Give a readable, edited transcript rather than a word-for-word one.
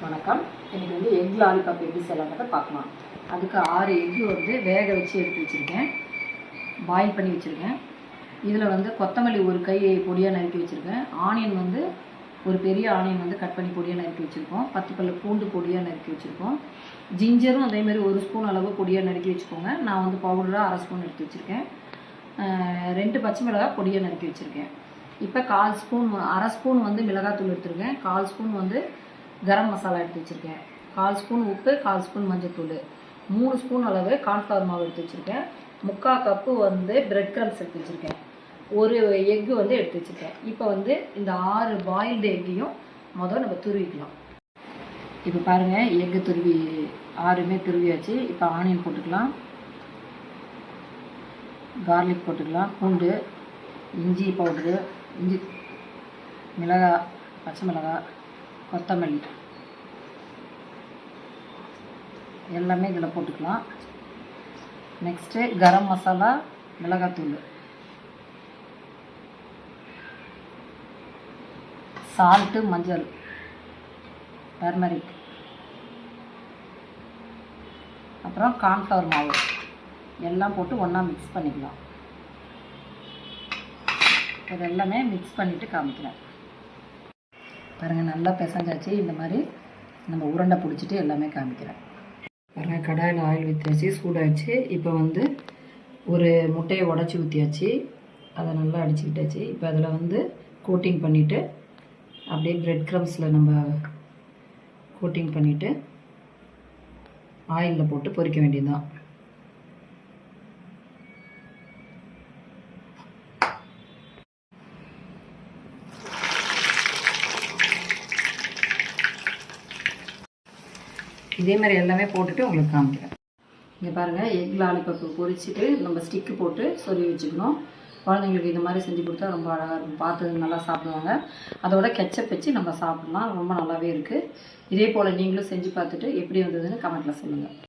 வணக்கம். இன்றைக்கி வந்து எக் லாலிபாப் எப்படி செய்யலாங்கிறத பார்க்கலாம். அதுக்கு 6 எக்கு வந்து வேக வச்சு எடுத்து வச்சுருக்கேன், பாயில் பண்ணி வச்சுருக்கேன். இதில் வந்து கொத்தமல்லி ஒரு கை பொடியாக நறுக்கி வச்சுருக்கேன். ஆனியன் வந்து ஒரு பெரிய ஆனியன் வந்து கட் பண்ணி பொடியாக நறுக்கி வச்சுருக்கோம். 10 பல்லு பூண்டு பொடியாக நறுக்கி வச்சுருக்கோம். ஜிஞ்சரும் அதேமாதிரி 1 ஸ்பூன் அளவு பொடியாக நறுக்கி வச்சுக்கோங்க. நான் வந்து பவுடராக 1/2 ஸ்பூன் எடுத்து வச்சுருக்கேன். 2 பச்சை மிளகாய் பொடியாக நறுக்கி வச்சுருக்கேன். இப்போ 1/2 ஸ்பூன் வந்து மிளகாத்தூள் எடுத்துருக்கேன். 1/4 ஸ்பூன் வந்து கரம் மசாலா எடுத்து வச்சுருக்கேன். 1/4 ஸ்பூன் உப்பு, 1/4 ஸ்பூன் மஞ்சள்தூள், 3 ஸ்பூன் அளவு கார்ன்ஃப்ளவர் மாவு எடுத்து வச்சுருக்கேன். 3/4 கப்பு வந்து பிரெட் க்ரம்ஸ் எடுத்து வச்சுருக்கேன். ஒரு எக்கு வந்து எடுத்து வச்சுருக்கேன். இப்போ வந்து இந்த 6 பாயில்டு எக்கையும் நம்ம துருவிக்கலாம். இப்போ பாருங்கள், எக்கு 6மே துருவியாச்சு. இப்போ ஆனியன் போட்டுக்கலாம், கார்லிக் போட்டுக்கலாம், பூண்டு, இஞ்சி பவுடரு, இஞ்சி, மிளகாய், பச்சை மிளகாய், கொத்தமல்லி எல்லாமே இதில் போட்டுக்கலாம். நெக்ஸ்ட்டு கரம் மசாலா, மிளகாத்தூள், சால்ட்டு, மஞ்சள், டர்மரிக், அப்புறம் கார்ன்ஃப்ளவர் மாவு எல்லாம் போட்டு ஒன்றா மிக்ஸ் பண்ணிக்கலாம். இது எல்லாமே மிக்ஸ் பண்ணிவிட்டு காமிக்கிறேன். பாருங்கள், நல்லா பிசைஞ்சாச்சு. இந்த மாதிரி நம்ம உருண்டை பிடிச்சிட்டு எல்லாமே காமிக்கிறேன். பாருங்கள், கடாயில் ஆயில் ஊற்றியாச்சு, சூடாகிடுச்சு. இப்போ வந்து ஒரு முட்டையை உடச்சி ஊற்றியாச்சு, அதை நல்லா அடிச்சுக்கிட்டாச்சு. இப்போ அதில் வந்து கோட்டிங் பண்ணிவிட்டு அப்படியே பிரெட் க்ரம்ஸில் நம்ம கோட்டிங் பண்ணிவிட்டு ஆயிலில் போட்டு பொரிக்க வேண்டியதுதான். இதே மாதிரி எல்லாமே போட்டுட்டு உங்களுக்கு காமிக்கிறேன். இங்கே பாருங்கள், எக் லாலிபப்பு பொரிச்சிட்டு நம்ம ஸ்டிக்கு போட்டு சொருவி வச்சுக்கணும். குழந்தைங்களுக்கு இந்த மாதிரி செஞ்சு கொடுத்தா ரொம்ப அழகாக இருக்கும், பார்த்து நல்லா சாப்பிடுவாங்க. அதோட கெச்சப் வச்சு நம்ம சாப்பிட்லாம், ரொம்ப நல்லாவே இருக்குது. இதே போல் நீங்களும் செஞ்சு பார்த்துட்டு எப்படி வந்ததுன்னு கமெண்ட்டில் சொல்லுங்கள்.